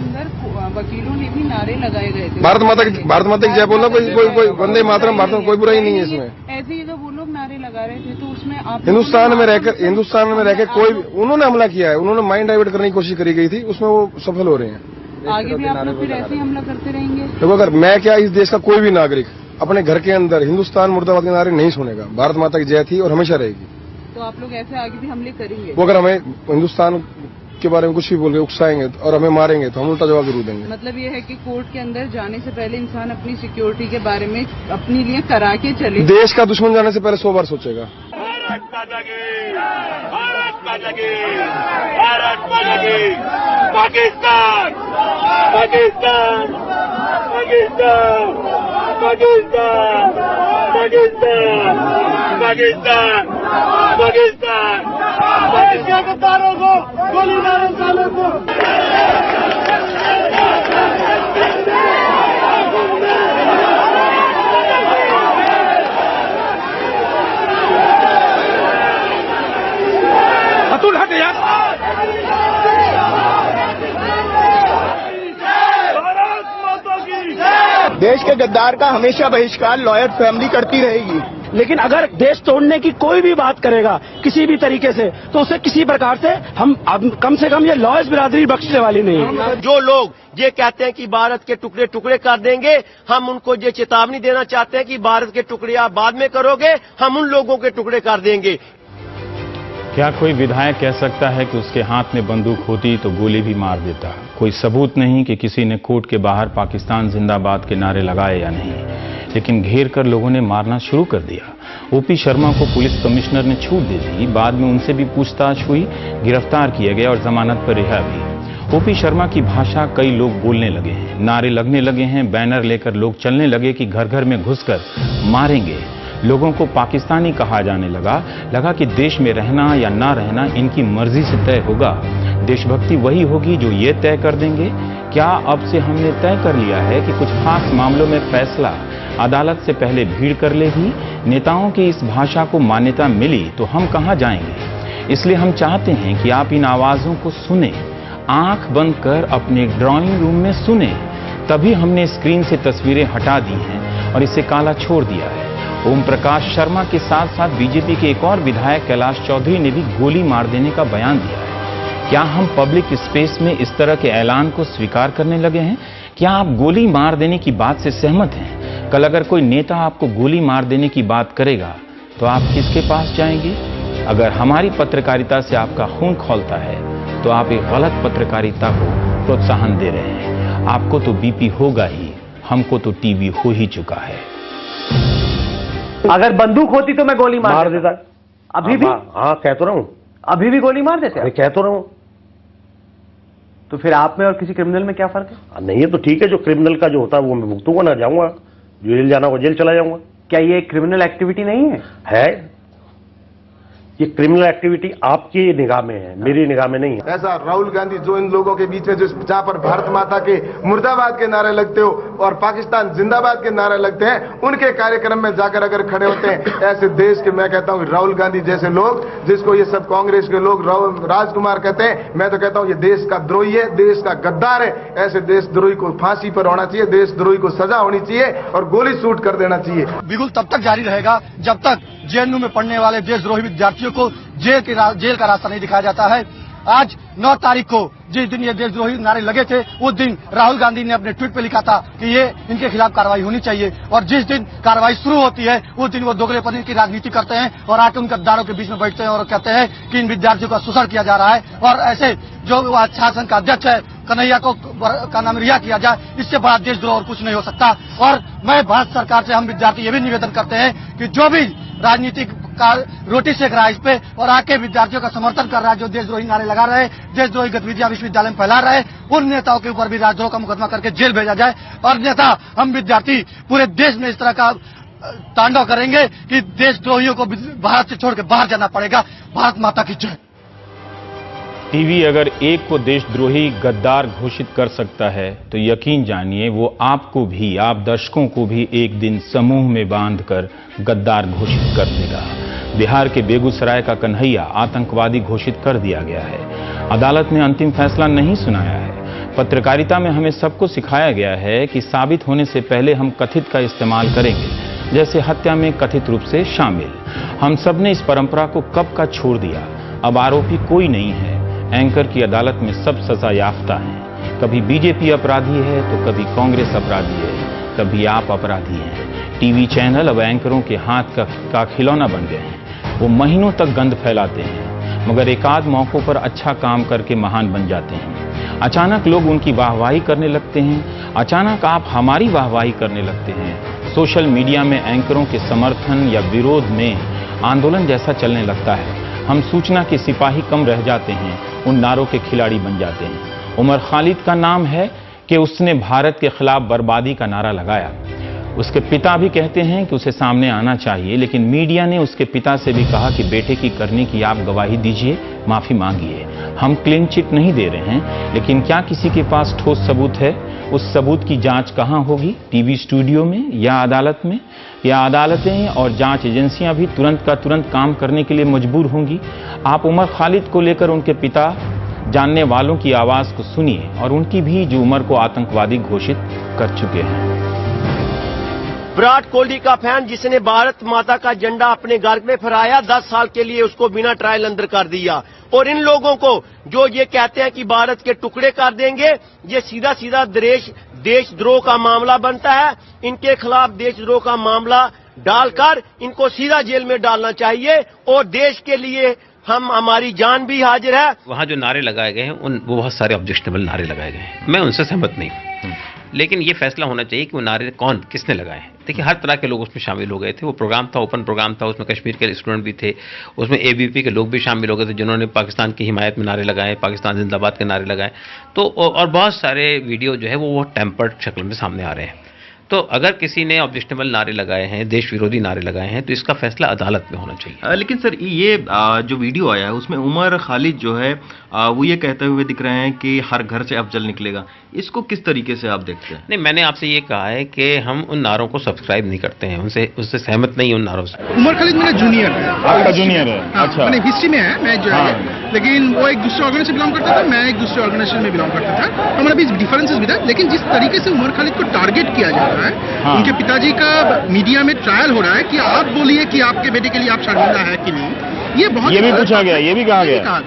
M: वकीलों ने भी नारे लगाए गए थे।
H: भारत माता की जय बोलना, कोई वंदे मातरम, भारत में कोई बुराई नहीं है इसमें।
M: ऐसे ही तो वो लोग नारे लगा रहे थे, तो उसमें आप
H: हिंदुस्तान में रहकर कोई, उन्होंने हमला किया है, उन्होंने माइंड डाइवर्ट करने की कोशिश करी गई थी, उसमें वो सफल हो रहे हैं।
M: आगे भी आप लोग फिर ऐसे ही हमला करते रहेंगे?
H: देखो, अगर मैं क्या, इस देश का कोई भी नागरिक अपने घर के अंदर हिंदुस्तान मुर्दाबाद के नारे नहीं सुनेगा। भारत माता की जय थी और हमेशा रहेगी।
M: तो आप लोग ऐसे आगे भी हमले करेंगे?
H: वो अगर हमें हिंदुस्तान के बारे में कुछ भी बोल के उकसाएंगे और हमें मारेंगे तो हम उल्टा जवाब जरूर देंगे।
M: मतलब ये है कि कोर्ट के अंदर जाने से पहले इंसान अपनी सिक्योरिटी के बारे में अपने लिए करा के चले।
H: देश का दुश्मन जाने से पहले 100 बार सोचेगा।
K: भारत माता की, भारत माता की, भारत माता की। पाकिस्तान, पाकिस्तान, पाकिस्तान, पाकिस्तान, पाकिस्तान, पाकिस्तान, पाकिस्तान। पाकिस्तान के तारों को गोली मारो, सालों को।
J: अतुल हट यार।
N: देश के गद्दार का हमेशा बहिष्कार लॉयर फैमिली करती रहेगी, लेकिन अगर देश तोड़ने की कोई भी बात करेगा किसी भी तरीके से, तो उसे किसी प्रकार से हम कम से कम ये लॉयर्स बिरादरी बख्शने वाली नहीं है।
O: जो लोग ये कहते हैं कि भारत के टुकड़े टुकड़े कर देंगे, हम उनको ये चेतावनी देना चाहते हैं कि भारत के टुकड़े आप बाद में करोगे, हम उन लोगों के टुकड़े कर देंगे।
A: क्या कोई विधायक कह सकता है कि उसके हाथ में बंदूक होती तो गोली भी मार देता? कोई सबूत नहीं कि किसी ने कोर्ट के बाहर पाकिस्तान जिंदाबाद के नारे लगाए या नहीं, लेकिन घेर कर लोगों ने मारना शुरू कर दिया। ओपी शर्मा को पुलिस कमिश्नर ने छूट दे दी, बाद में उनसे भी पूछताछ हुई, गिरफ्तार किया गया और जमानत पर रिहा भी। ओपी शर्मा की भाषा कई लोग बोलने लगे हैं, नारे लगने लगे हैं, बैनर लेकर लोग चलने लगे कि घर घर में घुसकर मारेंगे। लोगों को पाकिस्तानी कहा जाने लगा कि देश में रहना या ना रहना इनकी मर्जी से तय होगा। देशभक्ति वही होगी जो ये तय कर देंगे। क्या अब से हमने तय कर लिया है कि कुछ खास मामलों में फैसला अदालत से पहले भीड़ कर लेगी? नेताओं की इस भाषा को मान्यता मिली तो हम कहां जाएंगे? इसलिए हम चाहते हैं कि आप इन आवाजों को सुने, आंख बंद कर अपने ड्राइंग रूम में सुने। तभी हमने स्क्रीन से तस्वीरें हटा दी हैं और इसे काला छोड़ दिया है। ओम प्रकाश शर्मा के साथ साथ बीजेपी के एक और विधायक कैलाश चौधरी ने भी गोली मार देने का बयान दिया है। क्या हम पब्लिक स्पेस में इस तरह के ऐलान को स्वीकार करने लगे हैं? क्या आप गोली मार देने की बात से सहमत हैं? कल अगर कोई नेता आपको गोली मार देने की बात करेगा तो आप किसके पास जाएंगे? अगर हमारी पत्रकारिता से आपका खून खौलता है तो आप एक गलत पत्रकारिता को प्रोत्साहन दे रहे हैं। आपको तो बीपी होगा ही, हमको तो टीबी हो ही चुका है।
P: अगर बंदूक होती तो मैं गोली मार देता। अभी भी?
O: हाँ, कह तो रहा हूं।
P: अभी भी गोली मार देते?
O: अरे कह तो रहा हूं।
P: तो फिर आप में और किसी क्रिमिनल में क्या फर्क है?
O: नहीं है तो ठीक है, जो क्रिमिनल का जो होता है वो मैं भुगतूंगा, ना जाऊंगा जेल, जाना होगा जेल चला जाऊंगा।
P: क्या ये क्रिमिनल एक्टिविटी नहीं
O: है? ये क्रिमिनल एक्टिविटी आपकी निगाह में है, मेरी निगाह में नहीं है।
D: ऐसा राहुल गांधी जो इन लोगों के बीच में जो जहां पर भारत माता के मुर्दाबाद के नारे लगते हो और पाकिस्तान जिंदाबाद के नारे लगते हैं, उनके कार्यक्रम में जाकर अगर खड़े होते हैं, ऐसे देश के, मैं कहता हूं राहुल गांधी जैसे लोग, जिसको ये सब कांग्रेस के लोग राजकुमार कहते हैं, मैं तो कहता हूं ये देश का द्रोही है, देश का गद्दार है। ऐसे देशद्रोही को फांसी पर होना चाहिए, देशद्रोही को सजा होनी चाहिए और गोली शूट कर देना चाहिए।
N: बिल्कुल तब तक जारी रहेगा जब तक जेएनयू में पढ़ने वाले देशद्रोही विद्यार्थियों को जेल का रास्ता नहीं दिखाया जाता है। आज 9 तारीख को जिस दिन ये देशद्रोही नारे लगे थे, उस दिन राहुल गांधी ने अपने ट्वीट पे लिखा था कि ये इनके खिलाफ कार्रवाई होनी चाहिए, और जिस दिन कार्रवाई शुरू होती है उस दिन वो दोगलेपन की राजनीति करते हैं और आके उन गद्दारों के बीच में बैठते हैं और कहते हैं कि इन विद्यार्थियों का शोषण किया जा रहा है, और ऐसे जो शासन का अध्यक्ष है कन्हैया को का नाम रिहा किया जाए, इससे बड़ा देशद्रोह और कुछ नहीं हो सकता। और मैं भारत सरकार से, हम विद्यार्थी ये भी निवेदन करते हैं कि जो भी राजनीतिक रोटी सेक रहा है इस पे और आके विद्यार्थियों का समर्थन कर रहा है, जो देशद्रोही नारे लगा रहे हैं, देशद्रोही गतिविधियां विश्वविद्यालय में फैला रहे हैं, उन नेताओं के ऊपर भी राजद्रोह का मुकदमा करके जेल भेजा जाए। और नेता, हम विद्यार्थी पूरे देश में इस तरह का तांडव करेंगे कि देशद्रोहियों को भारत से छोड़ के बाहर जाना पड़ेगा। भारत माता की जय।
A: टीवी अगर एक को देशद्रोही गद्दार घोषित कर सकता है तो यकीन जानिए वो आपको भी, आप दर्शकों को भी एक दिन समूह में बांधकर गद्दार घोषित कर देगा। बिहार के बेगूसराय का कन्हैया आतंकवादी घोषित कर दिया गया है। अदालत ने अंतिम फैसला नहीं सुनाया है। पत्रकारिता में हमें सबको सिखाया गया है कि साबित होने से पहले हम कथित का इस्तेमाल करेंगे, जैसे हत्या में कथित रूप से शामिल। हम सब ने इस परंपरा को कब का छोड़ दिया। अब आरोपी कोई नहीं है। एंकर की अदालत में सब सजा याफ्ता हैं। कभी बीजेपी अपराधी है तो कभी कांग्रेस अपराधी है, कभी आप अपराधी हैं। टीवी चैनल अब एंकरों के हाथ का खिलौना बन गए हैं। वो महीनों तक गंद फैलाते हैं मगर एकाध मौकों पर अच्छा काम करके महान बन जाते हैं। अचानक लोग उनकी वाहवाही करने लगते हैं, अचानक आप हमारी वाहवाही करने लगते हैं। सोशल मीडिया में एंकरों के समर्थन या विरोध में आंदोलन जैसा चलने लगता है। हम सूचना के सिपाही कम रह जाते हैं, उन नारों के खिलाड़ी बन जाते हैं। उमर खालिद का नाम है कि उसने भारत के खिलाफ बर्बादी का नारा लगाया। उसके पिता भी कहते हैं कि उसे सामने आना चाहिए, लेकिन मीडिया ने उसके पिता से भी कहा कि बेटे की करने की आप गवाही दीजिए, माफी मांगिए। हम क्लीन चिट नहीं दे रहे हैं, लेकिन क्या किसी के पास ठोस सबूत है? उस सबूत की जांच कहां होगी? टीवी स्टूडियो में या अदालत में? या अदालतें और जांच एजेंसियां भी तुरंत का तुरंत काम करने के लिए मजबूर होंगी? आप उमर खालिद को लेकर उनके पिता जानने वालों की आवाज को सुनिए और उनकी भी, जो उमर को आतंकवादी घोषित कर चुके हैं।
O: विराट कोहली का फैन जिसने भारत माता का झंडा अपने घर में फहराया, 10 साल के लिए उसको बिना ट्रायल अंदर कर दिया। और इन लोगों को जो ये कहते हैं कि भारत के टुकड़े कर देंगे, ये सीधा सीधा देशद्रोह का मामला बनता है। इनके खिलाफ देशद्रोह का मामला डालकर इनको सीधा जेल में डालना चाहिए। और देश के लिए हमारी जान भी हाजिर है।
E: वहां जो नारे लगाए गए हैं वो बहुत सारे ऑब्जेक्शनेबल नारे लगाए गए हैं, मैं उनसे सहमत नहीं हूं। लेकिन ये फैसला होना चाहिए कि वो नारे किसने लगाए हैं। देखिए, हर तरह के लोग उसमें शामिल हो गए थे। वो प्रोग्राम था, ओपन प्रोग्राम था, उसमें कश्मीर के स्टूडेंट भी थे, उसमें एबीपी के लोग भी शामिल हो गए थे जिन्होंने पाकिस्तान की हिमायत में नारे लगाए, पाकिस्तान जिंदाबाद के नारे लगाए। तो और बहुत सारे वीडियो जो है वो टेम्पर्ड शक्ल में सामने आ रहे हैं। तो अगर किसी ने ऑब्जेक्शनेबल नारे लगाए हैं, देश विरोधी नारे लगाए हैं, तो इसका फैसला अदालत में होना चाहिए।
Q: लेकिन सर, ये जो वीडियो आया है उसमें उमर खालिद जो है वो ये कहते हुए दिख रहे हैं कि हर घर से अफजल निकलेगा। इसको किस तरीके से आप देखते हैं?
E: नहीं, मैंने आपसे ये कहा है कि हम उन नारों को सब्सक्राइब नहीं करते हैं, उससे सहमत नहीं उन नारों से।
R: उमर खालिद मेरा जूनियर है।
A: आपका जूनियर है? अच्छा।
R: मैंने हिस्ट्री में है, मैं जो है, लेकिन वो एक दूसरे ऑर्गेनाइजेशन बिलोंग करता था, मैं एक दूसरे ऑर्गेनाइजेशन में बिलोंग करता था। हमारा भी डिफरेंसेस भी था, लेकिन जिस तरीके से उमर खालिद को टारगेट किया जा रहा है, उनके पिताजी का मीडिया में ट्रायल हो रहा है कि आप बोलिए कि आपके बेटे के लिए आप शर्मिंदा है कि नहीं, ये बहुत
A: ये भी पूछा गया, ये भी कहा
R: ये
A: गया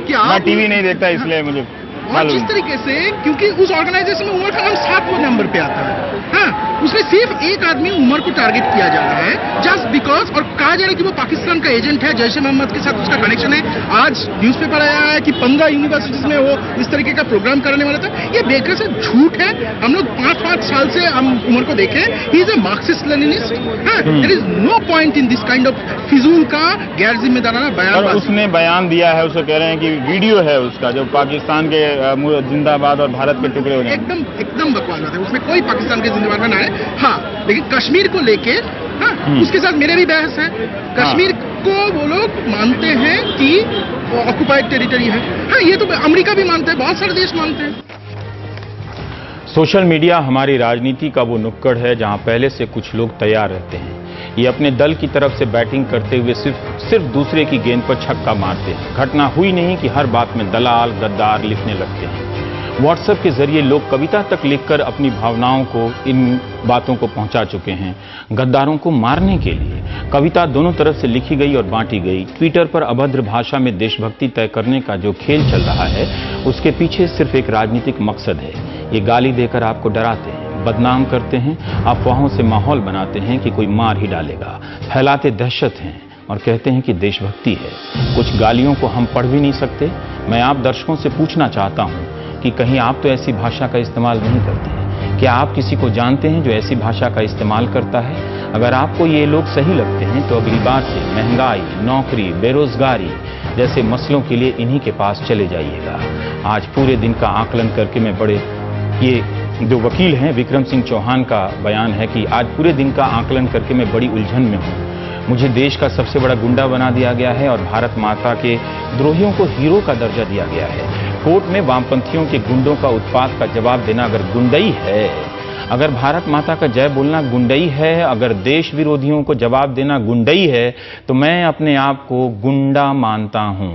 R: कि
A: मैं
R: आप
A: टीवी नहीं देखता इसलिए मुझे
R: और
A: मालूम
R: जिस तरीके से, क्योंकि उस ऑर्गेनाइजेशन में उमर खान 7वें नंबर पे आता है, हाँ, उसमें सिर्फ एक आदमी उमर को टारगेट किया जा रहा है जस्ट बिकॉज, और कहा जा रहा है कि वो पाकिस्तान का एजेंट है, जैश ए मोहम्मद के साथ उसका कनेक्शन है। आज न्यूज़पेपर आया है कि 15 यूनिवर्सिटीज में वो इस तरीके का प्रोग्राम करने वाला था। ये बेकार से झूठ है। हम लोग 5-5 साल से हम उमर को देखें, he is a Marxist Leninist. There is no point in this kind of फिजूल का गैर जिम्मेदाराना बयान।
A: और उसने बयान दिया है, उसे कह रहे हैं कि वीडियो है उसका जो पाकिस्तान के जिंदाबाद और भारत के टुकड़े हो रहे हैं।
R: एकदम बकवास बात है, उसमें कोई पाकिस्तान के जिंदाबाद ना है। हाँ, लेकिन कश्मीर को लेके, हाँ, उसके साथ मेरे भी बहस है। कश्मीर को वो लोग मानते हैं कि ऑक्युपाइड टेरिटरी है। हाँ, ये तो अमेरिका भी मानता है, बहुत सारे देश मानते हैं।
A: सोशल मीडिया हमारी राजनीति का वो नुक्कड़ है जहां पहले से कुछ लोग तैयार रहते हैं। ये अपने दल की तरफ से बैटिंग करते हुए सिर्फ दूसरे की गेंद पर छक्का मारते हैं। घटना हुई नहीं कि हर बात में दलाल गद्दार लिखने लगते हैं। व्हाट्सएप के जरिए लोग कविता तक लिखकर अपनी भावनाओं को, इन बातों को पहुंचा चुके हैं। गद्दारों को मारने के लिए कविता दोनों तरफ से लिखी गई और बांटी गई। ट्विटर पर अभद्र भाषा में देशभक्ति तय करने का जो खेल चल रहा है, उसके पीछे सिर्फ एक राजनीतिक मकसद है। ये गाली देकर आपको डराते हैं, बदनाम करते हैं, अफवाहों से माहौल बनाते हैं कि कोई मार ही डालेगा, फैलाते दहशत हैं और कहते हैं कि देशभक्ति है। कुछ गालियों को हम पढ़ भी नहीं सकते। मैं आप दर्शकों से पूछना चाहता हूं कि कहीं आप तो ऐसी भाषा का इस्तेमाल नहीं करते हैं? क्या आप किसी को जानते हैं जो ऐसी भाषा का इस्तेमाल करता है? अगर आपको ये लोग सही लगते हैं तो अगली बार से महंगाई, नौकरी, बेरोजगारी जैसे मसलों के लिए इन्हीं के पास चले जाइएगा। आज पूरे दिन का आकलन करके मैं ये जो वकील हैं विक्रम सिंह चौहान का बयान है कि आज पूरे दिन का आकलन करके मैं बड़ी उलझन में हूँ। मुझे देश का सबसे बड़ा गुंडा बना दिया गया है और भारत माता के द्रोहियों को हीरो का दर्जा दिया गया है। कोर्ट में वामपंथियों के गुंडों का उत्पात का जवाब देना अगर गुंडई है, अगर भारत माता का जय बोलना गुंडई है, अगर देश विरोधियों को जवाब देना गुंडई है, तो मैं अपने आप को गुंडा मानता हूं।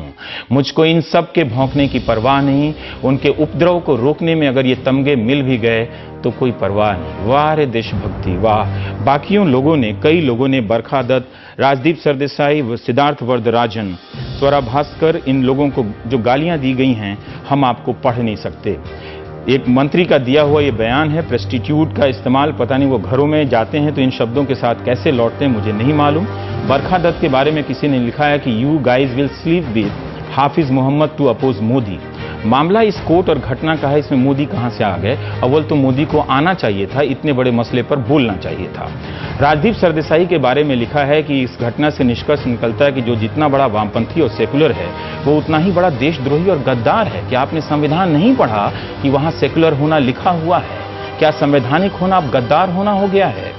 A: मुझको इन सब के भौंकने की परवाह नहीं। उनके उपद्रव को रोकने में अगर ये तमगे मिल भी गए तो कोई परवाह नहीं। वाह रे देशभक्ति वाह। बाकियों लोगों ने, कई लोगों ने, बरखा दत्त, राजदीप सरदेसाई, सिद्धार्थ वरदराजन, स्वरा भास्कर, इन लोगों को जो गालियां दी गई हैं हम आपको पढ़ नहीं सकते। एक मंत्री का दिया हुआ ये बयान है, प्रेस्टिट्यूट का इस्तेमाल, पता नहीं वो घरों में जाते हैं तो इन शब्दों के साथ कैसे लौटते हैं मुझे नहीं मालूम। बरखा दत्त के बारे में किसी ने लिखा है कि you guys will sleep with Hafiz Mohammad to oppose Modi. मामला इस कोर्ट और घटना का है, इसमें मोदी कहां से आ गए? अव्वल तो मोदी को आना चाहिए था, इतने बड़े मसले पर बोलना चाहिए था। राजदीप सरदेसाई के बारे में लिखा है कि इस घटना से निष्कर्ष निकलता है कि जो जितना बड़ा वामपंथी और सेकुलर है वो उतना ही बड़ा देशद्रोही और गद्दार है। क्या आपने संविधान नहीं पढ़ा कि वहां सेकुलर होना लिखा हुआ है? क्या संवैधानिक होना अब गद्दार होना हो गया है?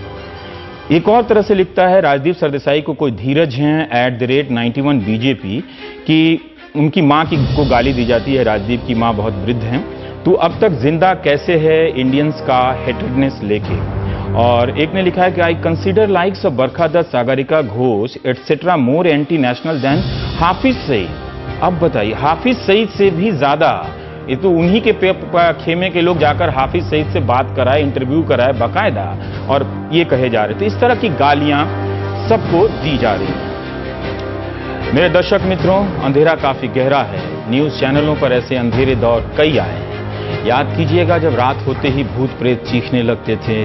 A: एक और तरह से लिखता है राजदीप सरदेसाई को कोई धीरज हैं @91 बीजेपी की उनकी मां को गाली दी जाती है। राजदीप की मां बहुत वृद्ध हैं। तू अब तक जिंदा कैसे है इंडियंस का हेटेडनेस लेके। और एक ने लिखा है कि I consider likes of Barkha Dutt, Sagarika Ghosh etcetera more anti national than Hafiz Saeed. अब बताइए, हाफिज सईद से भी ज्यादा, ये तो उन्हीं के खेमे के लोग जाकर हाफिज सईद से बात कराए, इंटरव्यू कराए बाकायदा, और ये कहे जा रहे थे। इस तरह की गालियां सबको दी जा रही हैं। मेरे दर्शक मित्रों, अंधेरा काफी गहरा है। न्यूज चैनलों पर ऐसे अंधेरे दौर कई आए हैं। याद कीजिएगा जब रात होते ही भूत प्रेत चीखने लगते थे।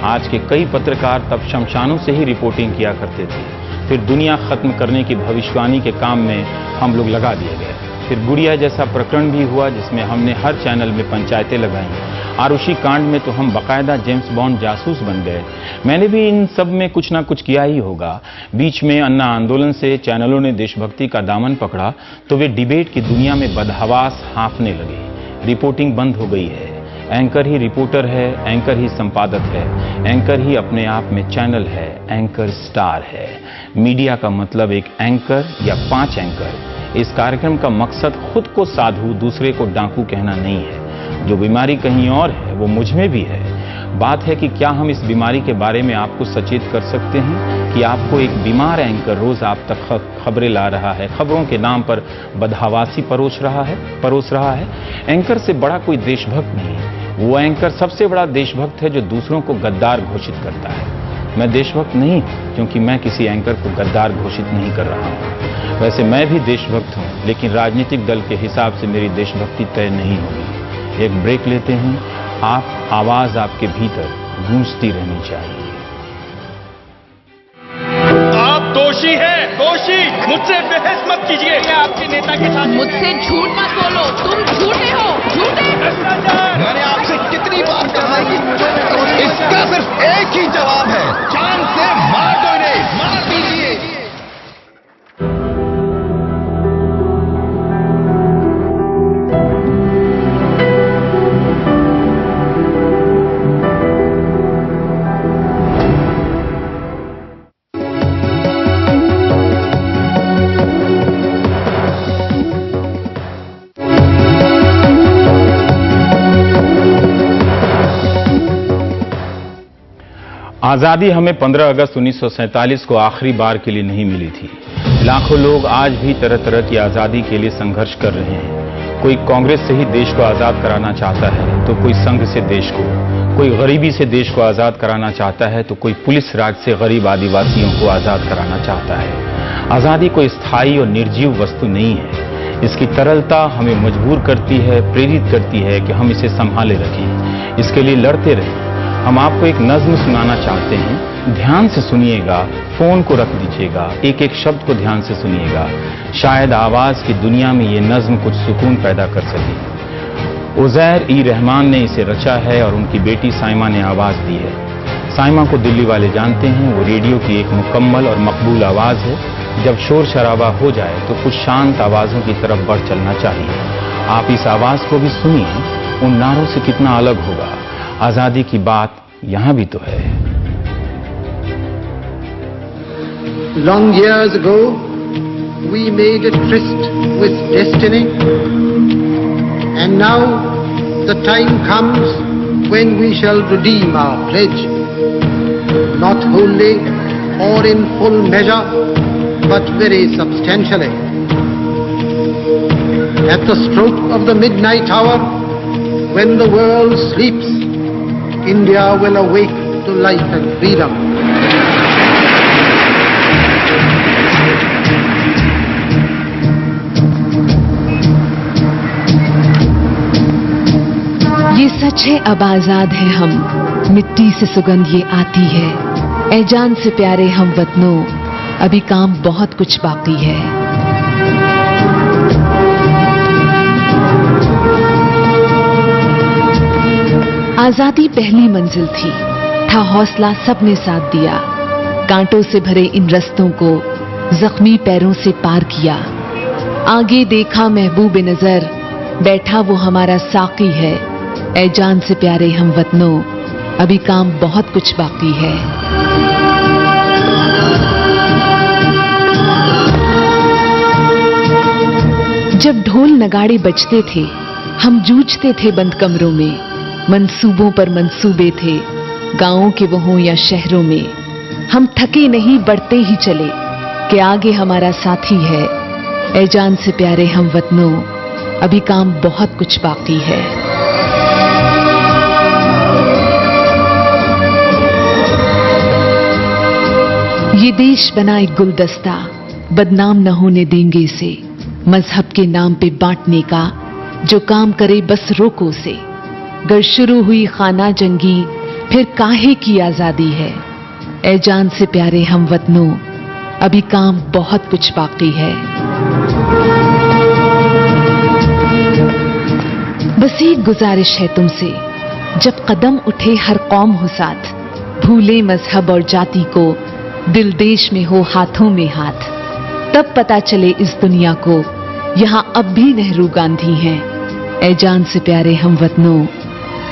A: आज के कई पत्रकार तब शमशानों से ही रिपोर्टिंग किया करते थे। फिर दुनिया खत्म करने की भविष्यवाणी के काम में हम लोग लगा दिए गए। फिर गुड़िया जैसा प्रकरण भी हुआ जिसमें हमने हर चैनल में पंचायतें लगाई। आरुषि कांड में तो हम बाकायदा जेम्स बॉन्ड जासूस बन गए। मैंने भी इन सब में कुछ ना कुछ किया ही होगा। बीच में अन्ना आंदोलन से चैनलों ने देशभक्ति का दामन पकड़ा तो वे डिबेट की दुनिया में बदहवास हाँफने लगे। रिपोर्टिंग बंद हो गई है। एंकर ही रिपोर्टर है, एंकर ही संपादक है, एंकर ही अपने आप में चैनल है, एंकर स्टार है। मीडिया का मतलब एक एंकर या 5 एंकर। इस कार्यक्रम का मकसद खुद को साधु, दूसरे को डाकू कहना नहीं है। जो बीमारी कहीं और है वो मुझ में भी है। बात है कि क्या हम इस बीमारी के बारे में आपको सचेत कर सकते हैं कि आपको एक बीमार एंकर रोज आप तक खबरें ला रहा है, खबरों के नाम पर बदहवासी परोस रहा है। एंकर से बड़ा कोई देशभक्त नहीं। वो एंकर सबसे बड़ा देशभक्त है जो दूसरों को गद्दार घोषित करता है। मैं देशभक्त नहीं हूं, क्योंकि मैं किसी एंकर को गद्दार घोषित नहीं कर रहा हूं। वैसे मैं भी देशभक्त हूं, लेकिन राजनीतिक दल के हिसाब से मेरी देशभक्ति तय नहीं होगी। एक ब्रेक लेते हैं। आप आवाज आपके भीतर गूंजती रहनी चाहिए।
K: आप दोषी हैं, दोषी। मुझसे बहस मत कीजिए। मैं आपके नेता के साथ
S: मुझसे झूठ मत बोलो, तुम झूठे हो, झूठे।
K: मैंने आपसे कितनी बार कहा है कि इसका सिर्फ एक ही जवाब है, जान से मार दो इन्हें, मार दीजिए।
A: आजादी हमें 15 अगस्त 1947 को आखिरी बार के लिए नहीं मिली थी। लाखों लोग आज भी तरह तरह की आजादी के लिए संघर्ष कर रहे हैं। कोई कांग्रेस से ही देश को आजाद कराना चाहता है, तो कोई संघ से देश को, कोई गरीबी से देश को आजाद कराना चाहता है, तो कोई पुलिस राज से गरीब आदिवासियों को आजाद कराना चाहता है। आजादी कोई स्थायी और निर्जीव वस्तु नहीं है। इसकी तरलता हमें मजबूर करती है, प्रेरित करती है कि हम इसे संभाले रखें, इसके लिए लड़ते रहें। हम आपको एक नज्म सुनाना चाहते हैं, ध्यान से सुनिएगा, फोन को रख दीजिएगा, एक एक शब्द को ध्यान से सुनिएगा। शायद आवाज की दुनिया में ये नज्म कुछ सुकून पैदा कर सके। उज़ैर ई रहमान ने इसे रचा है और उनकी बेटी साइमा ने आवाज दी है। साइमा को दिल्ली वाले जानते हैं, वो रेडियो की एक मुकम्मल और मकबूल आवाज है। जब शोर शराबा हो जाए तो कुछ शांत आवाजों की तरफ बढ़ चलना चाहिए। आप इस आवाज को भी सुनिए, उन नारों से कितना अलग होगा। आजादी की बात यहां भी तो है।
T: Long years ago, we made a tryst with destiny, and now the time comes when we shall redeem our pledge, not wholly or in full measure, but very substantially. At the stroke of the midnight hour, when the world sleeps, India will awake to life and freedom.
U: ये सच है, अब आजाद है हम, मिट्टी से सुगंध ये आती है। ऐ जान से प्यारे हम वतनों, अभी काम बहुत कुछ बाकी है। आजादी पहली मंजिल थी, था हौसला सबने साथ दिया। कांटों से भरे इन रस्तों को जख्मी पैरों से पार किया। आगे देखा महबूब नजर, बैठा वो हमारा साकी है। ऐ जान से प्यारे हम वतनों, अभी काम बहुत कुछ बाकी है। जब ढोल नगाड़े बजते थे, हम जूझते थे बंद कमरों में। मंसूबों पर मंसूबे थे, गांवों के वो हों या शहरों में। हम थके नहीं, बढ़ते ही चले, कि आगे हमारा साथी है। ऐ जान से प्यारे हम वतनों, अभी काम बहुत कुछ बाकी है। ये देश बना एक गुलदस्ता, बदनाम न होने देंगे इसे। मजहब के नाम पे बांटने का जो काम करे बस रोको से। गर शुरू हुई खाना जंगी, फिर काहे की आजादी है। ऐ जान से प्यारे हम वतनों, अभी काम बहुत कुछ बाकी है। बस एक गुजारिश है तुमसे, जब कदम उठे हर कौम हो साथ। भूले मजहब और जाति को, दिल देश में हो हाथों में हाथ। तब पता चले इस दुनिया को, यहाँ अब भी नेहरू गांधी हैं। ऐ जान से प्यारे हम वतनों,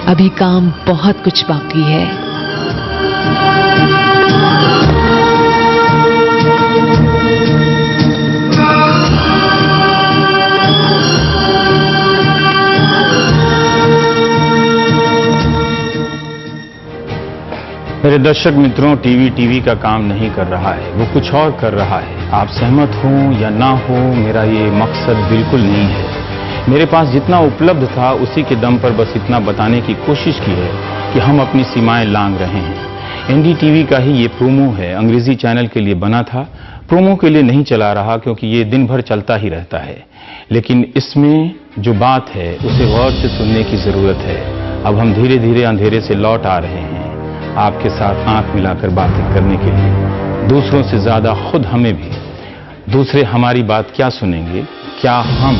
U: अभी काम बहुत कुछ बाकी है।
A: मेरे दर्शक मित्रों, टीवी का काम नहीं कर रहा है, वो कुछ और कर रहा है। आप सहमत हो या ना हो, मेरा ये मकसद बिल्कुल नहीं है। मेरे पास जितना उपलब्ध था उसी के दम पर बस इतना बताने की कोशिश की है कि हम अपनी सीमाएं लांघ रहे हैं। एनडीटीवी का ही ये प्रोमो है, अंग्रेजी चैनल के लिए बना था। प्रोमो के लिए नहीं चला रहा क्योंकि ये दिन भर चलता ही रहता है, लेकिन इसमें जो बात है उसे गौर से सुनने की जरूरत है। अब हम धीरे धीरे अंधेरे से लौट आ रहे हैं आपके साथ आंख मिलाकर बातें करने के लिए। दूसरों से ज्यादा खुद हमें भी, दूसरे हमारी बात क्या सुनेंगे, क्या हम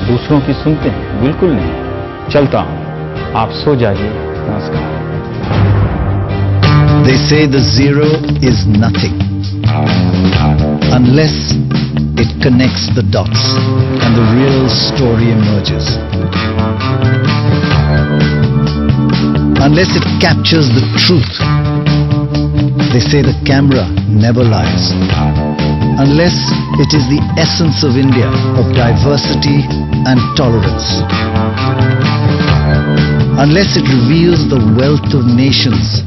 A: दूसरों की सुनते हैं? बिल्कुल नहीं। चलता हूं, आप सो जाइए। नमस्कार।
K: They say the zero is nothing unless it connects the dots and the real story emerges. Unless it captures the truth. They say the camera never lies. Unless it is the essence of India, of diversity and tolerance. Unless it reveals the wealth of nations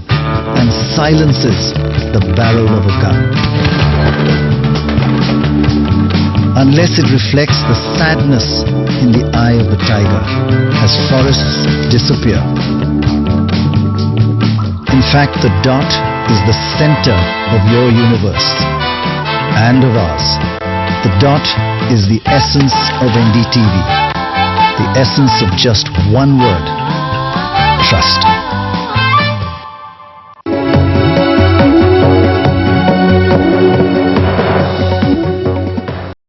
K: and silences the barrel of a gun. Unless it reflects the sadness in the eye of the tiger as forests disappear. In fact, the dot is the center of your universe and of ours. The dot is the essence of NDTV, the essence of just one word: trust.